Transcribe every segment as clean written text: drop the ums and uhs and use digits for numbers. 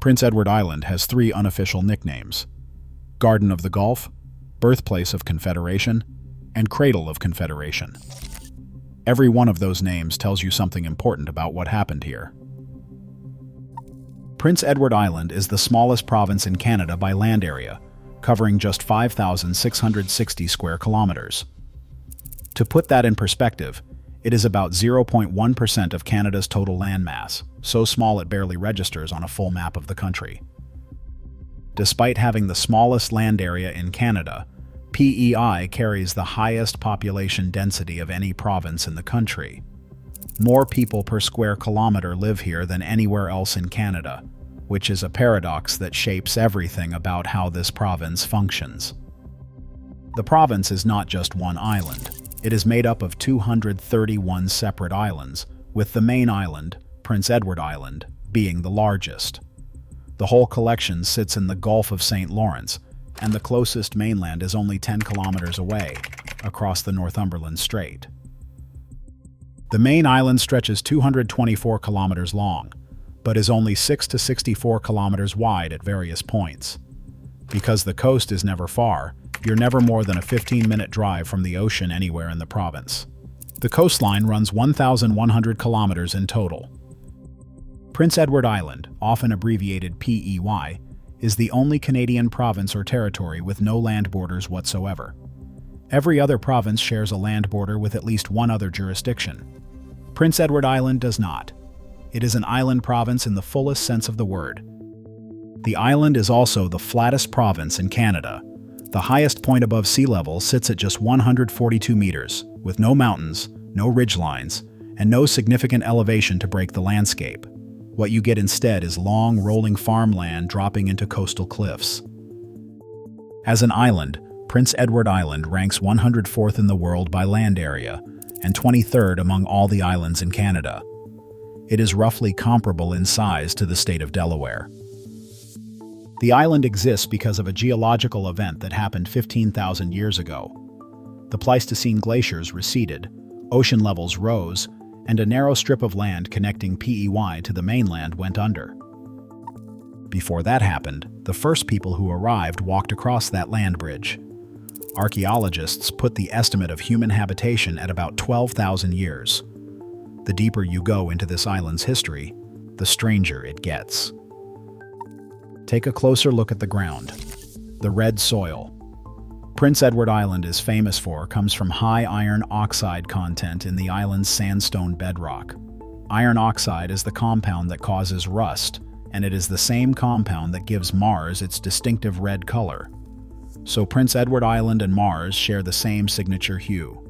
Prince Edward Island has three unofficial nicknames: Garden of the Gulf, Birthplace of Confederation, and Cradle of Confederation. Every one of those names tells you something important about what happened here. Prince Edward Island is the smallest province in Canada by land area, covering just 5,660 square kilometers. To put that in perspective, it is about 0.1% of Canada's total landmass, so small it barely registers on a full map of the country. Despite having the smallest land area in Canada, PEI carries the highest population density of any province in the country. More people per square kilometer live here than anywhere else in Canada, which is a paradox that shapes everything about how this province functions. The province is not just one island. It is made up of 231 separate islands, with the main island, Prince Edward Island, being the largest. The whole collection sits in the Gulf of St. Lawrence, and the closest mainland is only 10 kilometers away, across the Northumberland Strait. The main island stretches 224 kilometers long, but is only 6 to 64 kilometers wide at various points. Because the coast is never far, you're never more than a 15-minute drive from the ocean anywhere in the province. The coastline runs 1,100 kilometers in total. Prince Edward Island, often abbreviated PEY, is the only Canadian province or territory with no land borders whatsoever. Every other province shares a land border with at least one other jurisdiction. Prince Edward Island does not. It is an island province in the fullest sense of the word. The island is also the flattest province in Canada. The highest point above sea level sits at just 142 meters, with no mountains, no ridgelines, and no significant elevation to break the landscape. What you get instead is long, rolling farmland dropping into coastal cliffs. As an island, Prince Edward Island ranks 104th in the world by land area, and 23rd among all the islands in Canada. It is roughly comparable in size to the state of Delaware. The island exists because of a geological event that happened 15,000 years ago. The Pleistocene glaciers receded, ocean levels rose, and a narrow strip of land connecting PEY to the mainland went under. Before that happened, the first people who arrived walked across that land bridge. Archaeologists put the estimate of human habitation at about 12,000 years. The deeper you go into this island's history, the stranger it gets. Take a closer look at the ground. The red soil Prince Edward Island is famous for comes from high iron oxide content in the island's sandstone bedrock. Iron oxide is the compound that causes rust, and it is the same compound that gives Mars its distinctive red color. So Prince Edward Island and Mars share the same signature hue.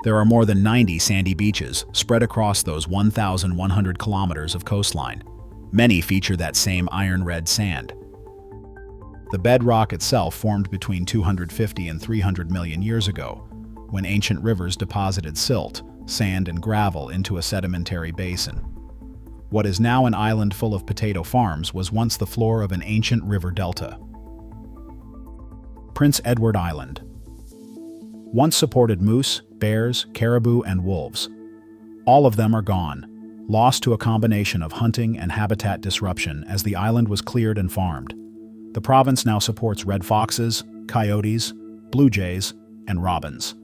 There are more than 90 sandy beaches spread across those 1,100 kilometers of coastline. Many feature that same iron-red sand. The bedrock itself formed between 250 and 300 million years ago, when ancient rivers deposited silt, sand, and gravel into a sedimentary basin. What is now an island full of potato farms was once the floor of an ancient river delta. Prince Edward Island once supported moose, bears, caribou, and wolves. All of them are gone, lost to a combination of hunting and habitat disruption as the island was cleared and farmed. The province now supports red foxes, coyotes, blue jays, and robins.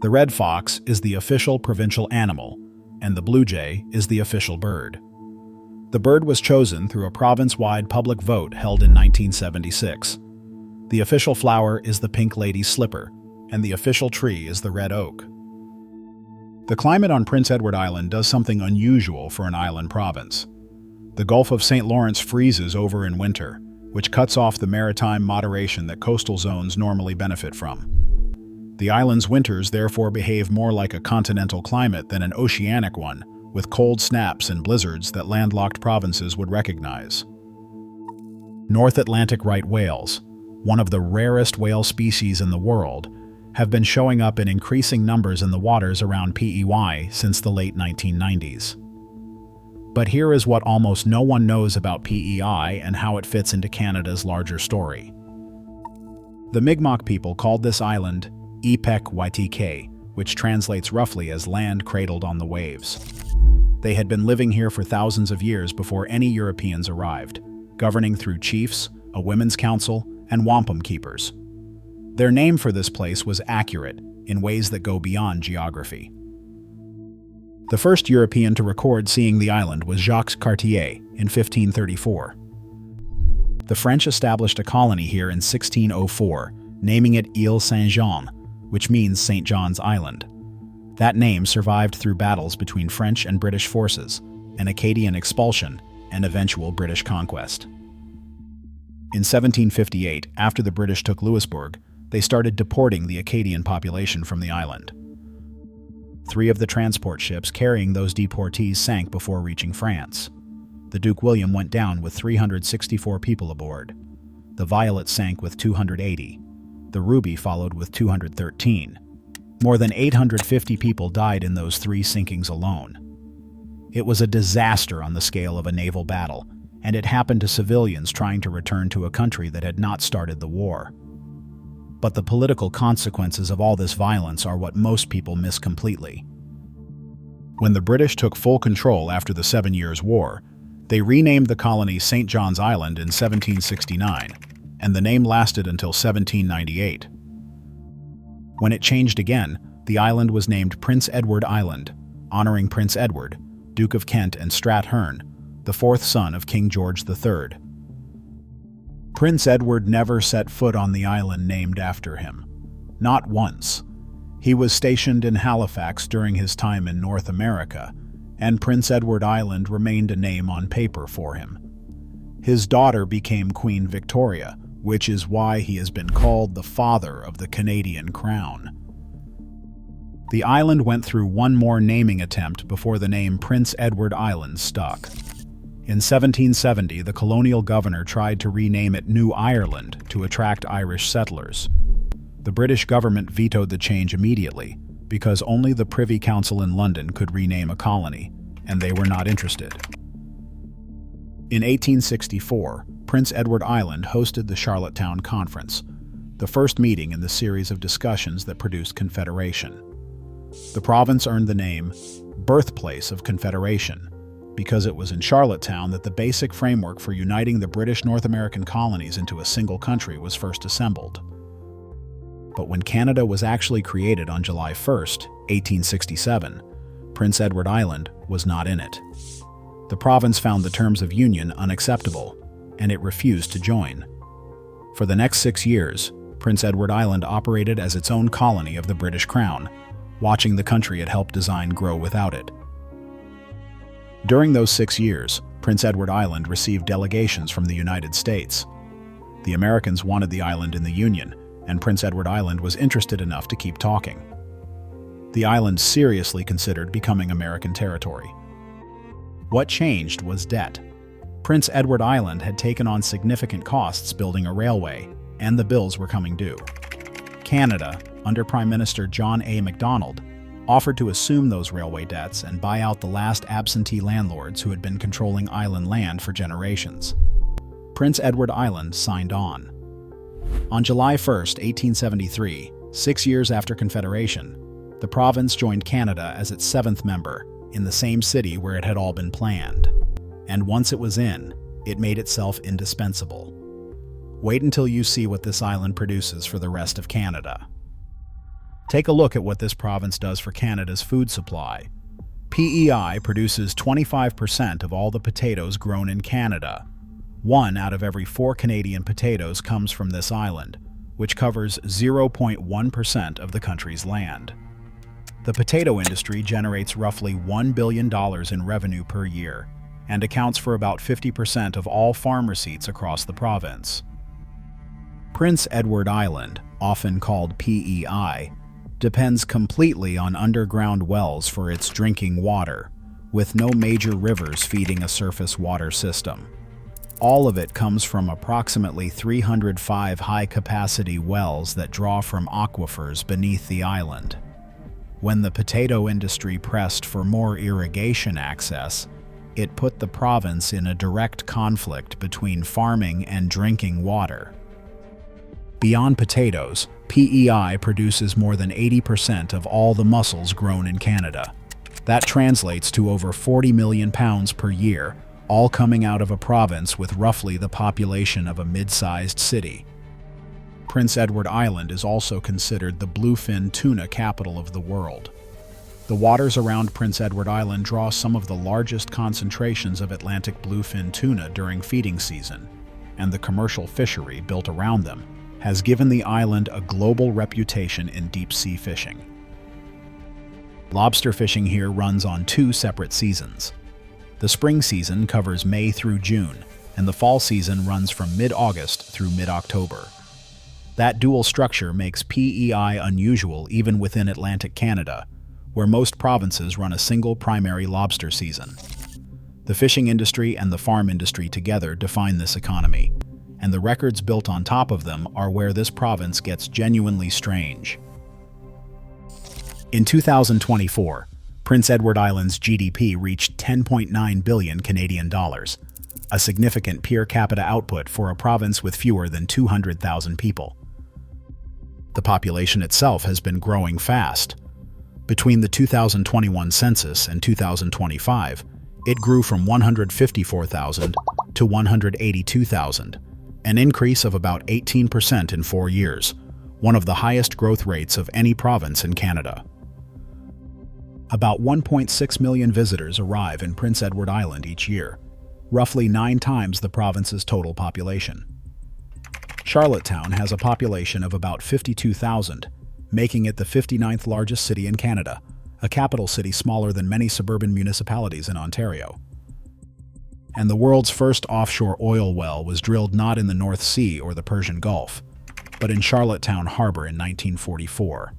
The red fox is the official provincial animal, and the blue jay is the official bird. The bird was chosen through a province-wide public vote held in 1976. The official flower is the pink lady's slipper, and the official tree is the red oak. The climate on Prince Edward Island does something unusual for an island province. The Gulf of St. Lawrence freezes over in winter, which cuts off the maritime moderation that coastal zones normally benefit from. The island's winters therefore behave more like a continental climate than an oceanic one, with cold snaps and blizzards that landlocked provinces would recognize. North Atlantic right whales, one of the rarest whale species in the world, have been showing up in increasing numbers in the waters around PEY since the late 1990s. But here is what almost no one knows about PEI and how it fits into Canada's larger story. The Mi'kmaq people called this island Ipek Waitikay, which translates roughly as land cradled on the waves. They had been living here for thousands of years before any Europeans arrived, governing through chiefs, a women's council, and wampum keepers. Their name for this place was accurate in ways that go beyond geography. The first European to record seeing the island was Jacques Cartier in 1534. The French established a colony here in 1604, naming it Île Saint-Jean, which means St. John's Island. That name survived through battles between French and British forces, an Acadian expulsion, and eventual British conquest. In 1758, after the British took Louisbourg, they started deporting the Acadian population from the island. 3 of the transport ships carrying those deportees sank before reaching France. The Duke William went down with 364 people aboard. The Violet sank with 280. The Ruby followed with 213. More than 850 people died in those 3 sinkings alone. It was a disaster on the scale of a naval battle, and it happened to civilians trying to return to a country that had not started the war. But the political consequences of all this violence are what most people miss completely. When the British took full control after the 7 Years' War, they renamed the colony St. John's Island in 1769, and the name lasted until 1798. When it changed again, the island was named Prince Edward Island, honoring Prince Edward, Duke of Kent and Strathern, the 4th son of King George III. Prince Edward never set foot on the island named after him. Not once. He was stationed in Halifax during his time in North America, and Prince Edward Island remained a name on paper for him. His daughter became Queen Victoria, which is why he has been called the father of the Canadian crown. The island went through one more naming attempt before the name Prince Edward Island stuck. In 1770, the colonial governor tried to rename it New Ireland to attract Irish settlers. The British government vetoed the change immediately because only the Privy Council in London could rename a colony, and they were not interested. In 1864, Prince Edward Island hosted the Charlottetown Conference, the first meeting in the series of discussions that produced Confederation. The province earned the name Birthplace of Confederation because it was in Charlottetown that the basic framework for uniting the British North American colonies into a single country was first assembled. But when Canada was actually created on July 1, 1867, Prince Edward Island was not in it. The province found the terms of union unacceptable, and it refused to join. For the next 6 years, Prince Edward Island operated as its own colony of the British Crown, watching the country it helped design grow without it. During those 6 years, Prince Edward Island received delegations from the United States. The Americans wanted the island in the Union, and Prince Edward Island was interested enough to keep talking. The island seriously considered becoming American territory. What changed was debt. Prince Edward Island had taken on significant costs building a railway, and the bills were coming due. Canada, under Prime Minister John A. Macdonald, offered to assume those railway debts and buy out the last absentee landlords who had been controlling island land for generations. Prince Edward Island signed on. On July 1, 1873, 6 years after Confederation, the province joined Canada as its 7th member, in the same city where it had all been planned. And once it was in, it made itself indispensable. Wait until you see what this island produces for the rest of Canada. Take a look at what this province does for Canada's food supply. PEI produces 25% of all the potatoes grown in Canada. 1 out of every 4 Canadian potatoes comes from this island, which covers 0.1% of the country's land. The potato industry generates roughly $1 billion in revenue per year and accounts for about 50% of all farm receipts across the province. Prince Edward Island, often called PEI, depends completely on underground wells for its drinking water, with no major rivers feeding a surface water system. All of it comes from approximately 305 high-capacity wells that draw from aquifers beneath the island. When the potato industry pressed for more irrigation access, it put the province in a direct conflict between farming and drinking water. Beyond potatoes, PEI produces more than 80% of all the mussels grown in Canada. That translates to over 40 million pounds per year, all coming out of a province with roughly the population of a mid-sized city. Prince Edward Island is also considered the bluefin tuna capital of the world. The waters around Prince Edward Island draw some of the largest concentrations of Atlantic bluefin tuna during feeding season, and the commercial fishery built around them has given the island a global reputation in deep-sea fishing. Lobster fishing here runs on 2 separate seasons. The spring season covers May through June, and the fall season runs from mid-August through mid-October. That dual structure makes PEI unusual even within Atlantic Canada, where most provinces run a single primary lobster season. The fishing industry and the farm industry together define this economy, and the records built on top of them are where this province gets genuinely strange. In 2024, Prince Edward Island's GDP reached 10.9 billion Canadian dollars, a significant per capita output for a province with fewer than 200,000 people. The population itself has been growing fast. Between the 2021 census and 2025, it grew from 154,000 to 182,000, an increase of about 18% in 4 years, one of the highest growth rates of any province in Canada. About 1.6 million visitors arrive in Prince Edward Island each year, roughly 9 times the province's total population. Charlottetown has a population of about 52,000, making it the 59th largest city in Canada, a capital city smaller than many suburban municipalities in Ontario. And the world's first offshore oil well was drilled not in the North Sea or the Persian Gulf, but in Charlottetown Harbor in 1944.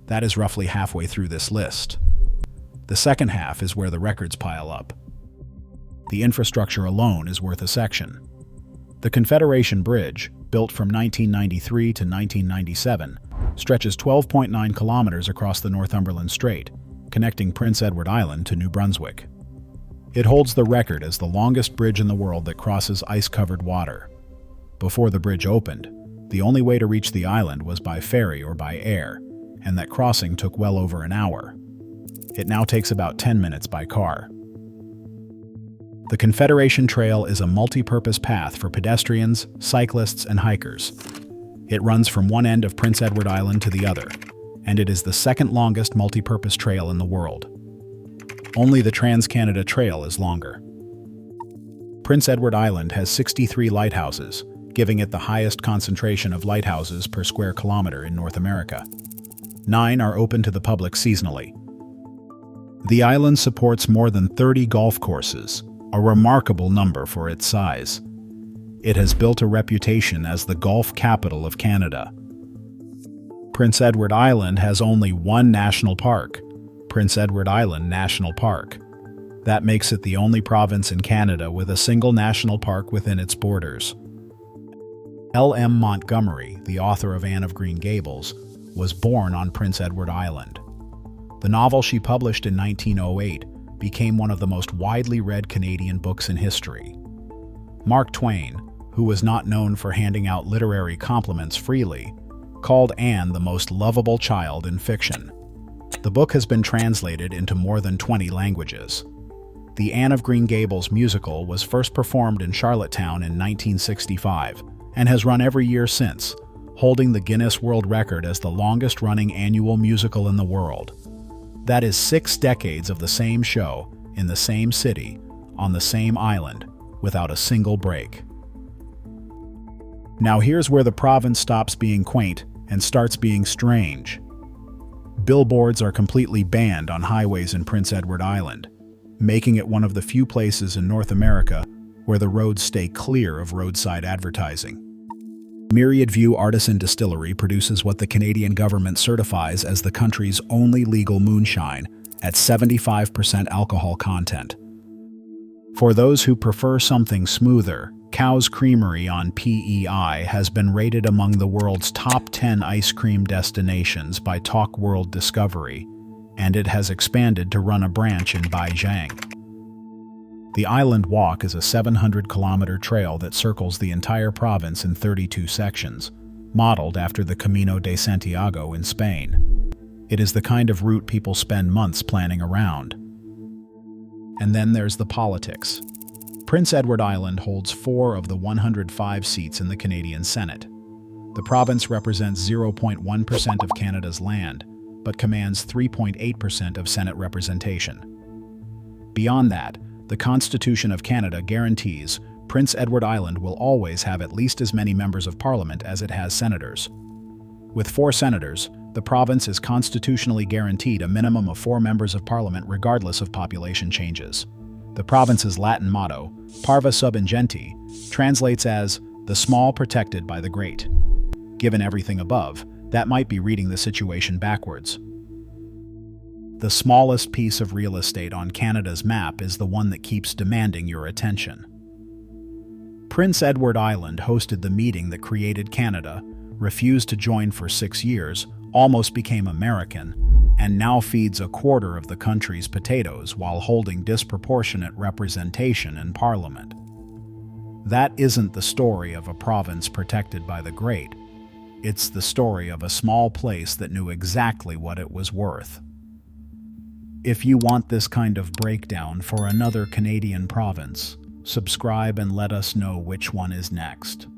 That is roughly halfway through this list. The second half is where the records pile up. The infrastructure alone is worth a section. The Confederation Bridge, built from 1993 to 1997, stretches 12.9 kilometers across the Northumberland Strait, connecting Prince Edward Island to New Brunswick. It holds the record as the longest bridge in the world that crosses ice-covered water. Before the bridge opened, the only way to reach the island was by ferry or by air, and that crossing took well over an hour. It now takes about 10 minutes by car. The Confederation Trail is a multi-purpose path for pedestrians, cyclists, and hikers. It runs from one end of Prince Edward Island to the other, and it is the second longest multi-purpose trail in the world. Only the Trans-Canada Trail is longer. Prince Edward Island has 63 lighthouses, giving it the highest concentration of lighthouses per square kilometer in North America. 9 are open to the public seasonally. The island supports more than 30 golf courses, a remarkable number for its size. It has built a reputation as the golf capital of Canada. Prince Edward Island has only one national park, Prince Edward Island National Park. That makes it the only province in Canada with a single national park within its borders. L.M. Montgomery, the author of Anne of Green Gables, was born on Prince Edward Island. The novel she published in 1908 became one of the most widely read Canadian books in history. Mark Twain, who was not known for handing out literary compliments freely, called Anne the most lovable child in fiction. The book has been translated into more than 20 languages. The Anne of Green Gables musical was first performed in Charlottetown in 1965 and has run every year since, holding the Guinness World Record as the longest-running annual musical in the world. That is 6 decades of the same show, in the same city, on the same island, without a single break. Now here's where the province stops being quaint and starts being strange. Billboards are completely banned on highways in Prince Edward Island, making it one of the few places in North America where the roads stay clear of roadside advertising. Myriad View Artisan Distillery produces what the Canadian government certifies as the country's only legal moonshine at 75% alcohol content. For those who prefer something smoother, Cow's Creamery on PEI has been rated among the world's top 10 ice cream destinations by Talk World Discovery, and it has expanded to run a branch in Beijing. The Island Walk is a 700-kilometer trail that circles the entire province in 32 sections, modeled after the Camino de Santiago in Spain. It is the kind of route people spend months planning around. And then there's the politics. Prince Edward Island holds 4 of the 105 seats in the Canadian Senate. The province represents 0.1% of Canada's land, but commands 3.8% of Senate representation. Beyond that, the Constitution of Canada guarantees Prince Edward Island will always have at least as many members of Parliament as it has senators. With 4 senators, the province is constitutionally guaranteed a minimum of 4 members of Parliament regardless of population changes. The province's Latin motto, Parva sub ingenti, translates as the small protected by the great. Given everything above, that might be reading the situation backwards. The smallest piece of real estate on Canada's map is the one that keeps demanding your attention. Prince Edward Island hosted the meeting that created Canada, refused to join for 6 years, almost became American, and now feeds a quarter of the country's potatoes while holding disproportionate representation in Parliament. That isn't the story of a province protected by the great. It's the story of a small place that knew exactly what it was worth. If you want this kind of breakdown for another Canadian province, subscribe and let us know which one is next.